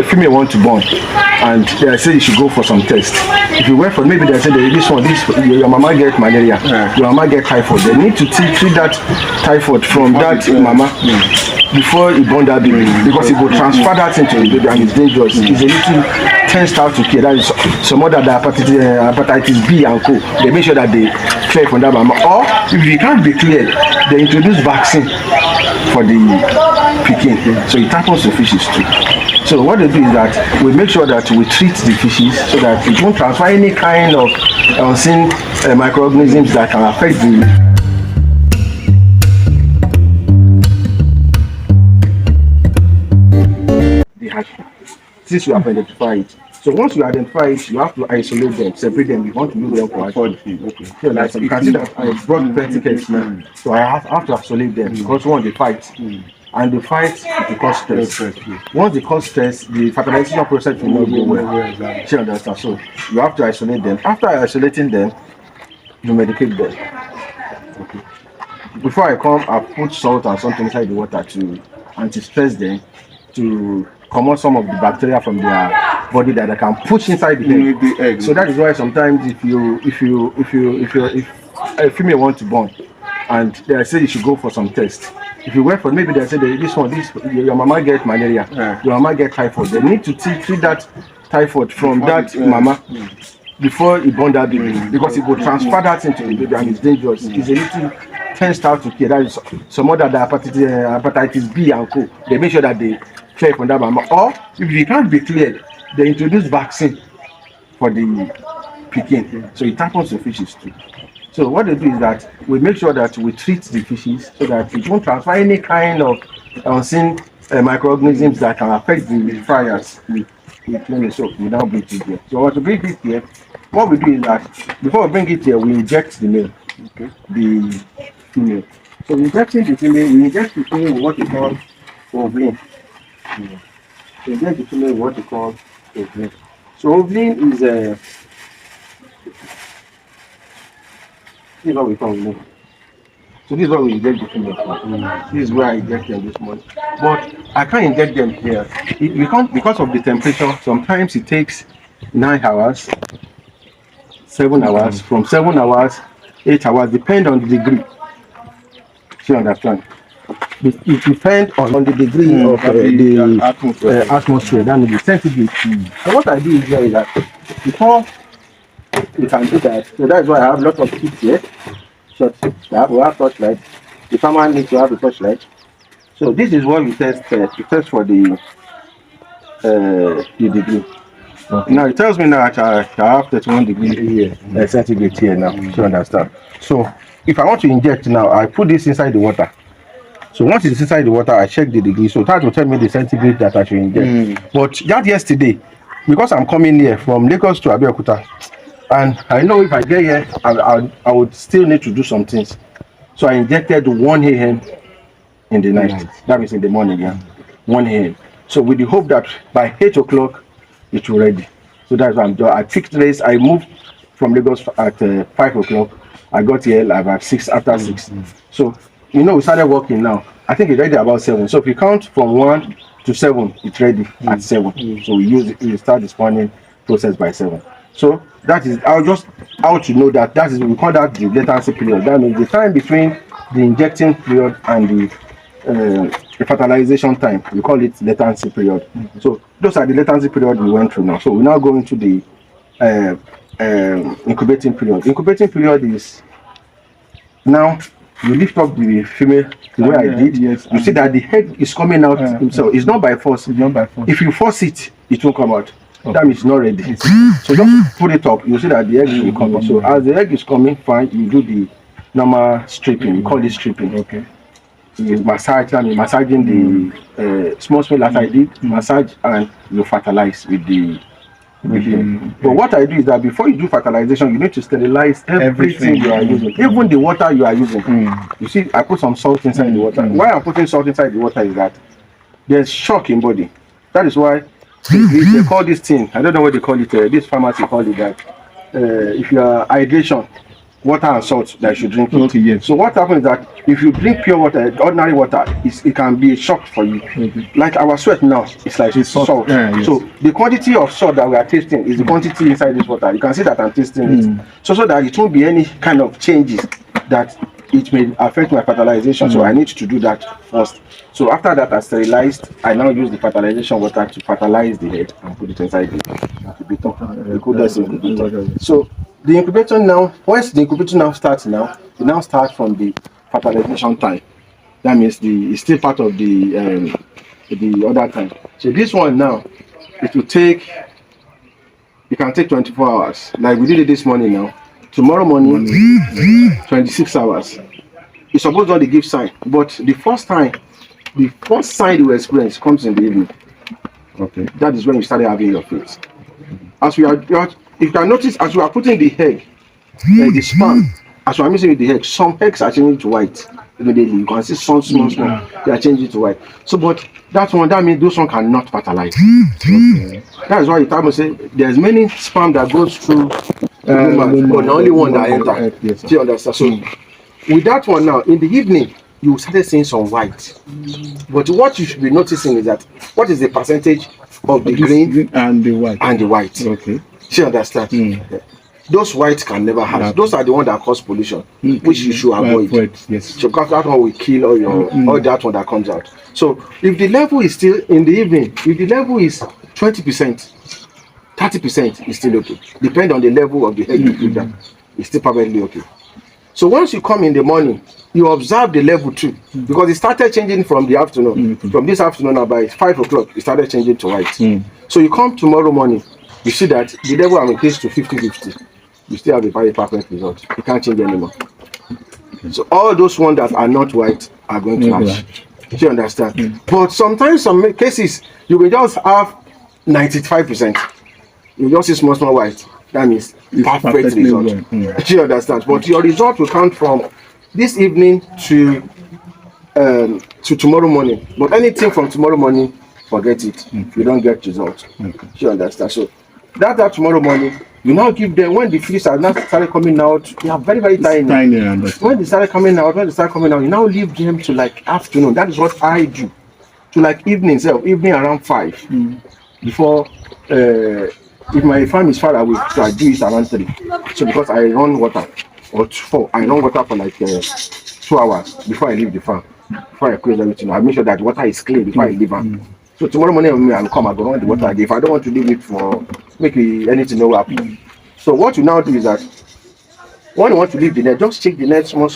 A female want to born, and they say you should go for some test. If you went for, maybe they say your mama get malaria, your mama get typhoid. They need to treat that typhoid from that mama before you born that baby, because it will transfer that into the baby and it's dangerous. It's a little tends out to care. That is some other hepatitis B and co. They make sure that they clear from that mama. Or if it can't be cleared, they introduce vaccine for the pikin. So it happens to fishes too. So what they do is that we make sure that we treat the fishes so that it won't transfer any kind of unseen microorganisms that can affect the hatchery. Since you have identified it. So once you identify it, you have to isolate them, separate them. You want to use them for hatchery. Okay. So like you can see that I brought verticals now. So I have to isolate them because one they fight. And the fight will cause stress. Once they cause stress, the fertilization process will not go well. You understand? So you have to isolate them. After isolating them, you medicate them. Okay. Before I come, I put salt and something inside the water to anti-stress them, to come out some of the bacteria from their body that they can push inside the egg. So that is why sometimes if a female want to born, and they say you should go for some test. If you went for, maybe they say your mama get malaria, your mama get typhoid. They need to treat that typhoid from that mama before you born that baby, because it will transfer that into the baby and it's dangerous. It's a little tends out to care. That is some other hepatitis B and co. They make sure that they clear from that mama. Or if it can't be cleared, they introduce vaccine for the pikin. So it happens to fishes too. So what they do is that we make sure that we treat the fishes so that it won't transfer any kind of unseen microorganisms that can affect the fryers. So we now bring it here. So to bring it here, what we do is that before we bring it here, we inject the male, the female. So injecting the female, we inject the female with what we call ovulin. So inject the female with what we call ovulin. So ovulin is this is what we call ovulin. So this is what we inject the female for. This is where I inject them this morning. But I can't inject them here. We can't, because of the temperature. Sometimes it takes 9 hours, 7 hours, from 7 hours, 8 hours, depend on the degree. You understand? It depends on the degree of the atmosphere, that means the centigrade. So what I do is that before you can do that, so that's why I have a lot of kits here. So we have torchlight. The farmer needs to have a torchlight. So this is what we test. We test for the degree. Okay. Now it tells me now that I have 31 degrees here, centigrade here now. You understand? So if I want to inject now, I put this inside the water. So once it's inside the water, I check the degree. So that will tell me the centigrade that I should inject. But just yesterday, because I'm coming here from Lagos to Abeokuta, and I know if I get here, I would still need to do some things. So I injected 1 a.m. in the night. That means in the morning, 1 a.m. So with the hope that by 8 o'clock, it will ready. So that's what I'm doing. I fixed race. I moved from Lagos at 5 o'clock. I got here about 6 after 6. So we started working now. I think it's ready about 7. So if you count from 1 to 7, it's ready at 7. So we start the spawning process by 7. So that is, I just how to know that is, we call that the latency period. That means the time between the injecting period and the fertilization time. We call it latency period. So those are the latency period we went through now. So we now go into the incubating period. Incubating period is now you lift up the female the way I did. Yes, you see that the egg is coming out himself. It's not by force. It's not by force. If you force it, it won't come out. Okay. That means it's not ready. So just put it up. You see that the egg will come. So as the egg is coming, fine. You do the normal stripping. We call it stripping. Okay. You massage. I mean, massaging the small as I did. Massage and you fertilize with the. But what I do is that before you do fertilization, you need to sterilize everything you are using, even the water you are using. You see, I put some salt inside the water. Why I'm putting salt inside the water is that there's shock in body. That is why they call this thing. I don't know what they call it. This pharmacy call it that. If you are hydration, water and salt that you should drink. Okay, yes. So what happens is that if you drink pure water, ordinary water, it can be a shock for you. Like our sweat now, it's like salt. Yes. So the quantity of salt that we are tasting is the quantity inside this water. You can see that I'm tasting it. So that it won't be any kind of changes that it may affect my fertilization. So I need to do that first. So after that, I sterilized. I now use the fertilization water to fertilize the head and put it inside the incubator. So the incubator now, once the incubator now starts now, it now starts from the fertilization time. That means it's still part of the other time. So this one now, it will take. You can take 24 hours. Like we did it this morning now. Tomorrow morning, 26 hours. It's supposed not to give sign, but the first sign you experience comes in the evening. Okay. That is when you started having your faith. As we are, if you can notice, as we are putting the egg, the sperm, as we are mixing with the egg, some eggs are changing to white immediately. You can see some small, they are changing to white. So, but that means those one cannot fertilize. Okay. That is why the Bible says there's many sperm that goes through the woman, but the only one that enter. Yes, do you understand? So, with that one now, in the evening, you started seeing some white. But what you should be noticing is that what is the percentage of the green and the white? Okay. Do you understand? Yeah. Those whites can never hatch. Those are the ones that cause pollution, which you should avoid. Yes. So because that one will kill all that one that comes out. So if the level is still in the evening, if the level is 20%, 30% is still okay. Depending on the level of the egg you put down, it's still perfectly okay. So once you come in the morning, you observe the level too, because it started changing from the afternoon. From this afternoon, now by 5 o'clock, it started changing to white. So you come tomorrow morning, you see that the level have increased to 50-50. You still have a very perfect result. You can't change anymore. So all those ones that are not white are going to hatch. Do you understand? But sometimes, some cases, you will just have 95%. You just see small white. That means perfect result. Do you understand? But your result will come from this evening to tomorrow morning. But anything from tomorrow morning, forget it. You don't get results. Do you understand? So that tomorrow morning, you now give them, when the fish are now started coming out, they are very, very tiny. When they start coming out, you now leave them to like afternoon. That is what I do. To like evening around 5. Before if my farm is far away, so I do it around 3. So because I run water, or 4, I run water for like 2 hours before I leave the farm. Before I close everything, I make sure that the water is clean before I leave. So tomorrow morning I will come, I go run the water again. If I don't want to leave it for anything no happen. So what you now do is that when you want to leave the net, just check the net small.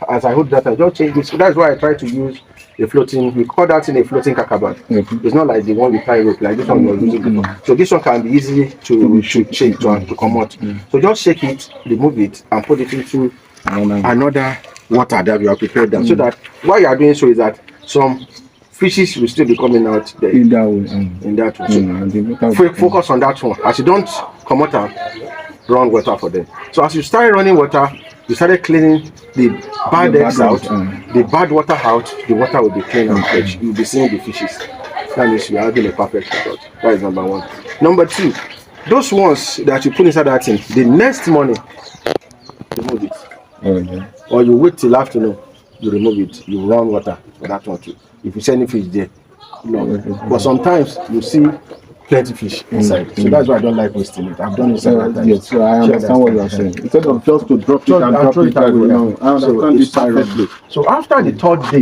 As I hold that, I just change this. So that's why I try to use a floating. We call that in a floating kakaban. It's not like the one we tie rope, like this one we're using before. So this one can be easy to change to come out. So just shake it, remove it, and put it into another water that we have prepared them. So that what you are doing so is that some fishes will still be coming out there in that way. So focus on that one. As you don't come out and run water for them. So as you start running water, you started cleaning the bad eggs out, the bad water out, the water will be clean and fresh. You'll be seeing the fishes. That means you are having a perfect result. That is number 1. Number 2, those ones that you put inside that thing, the next morning, remove it. Or you wait till afternoon, you remove it, you run water for that one too. If you see any fish there, but sometimes you see plenty fish inside. So that's why I don't like wasting it. I've done it several times. Yes, so I understand what you are saying. Instead of just to drop it and drop it away, I understand this. So after the 3rd day,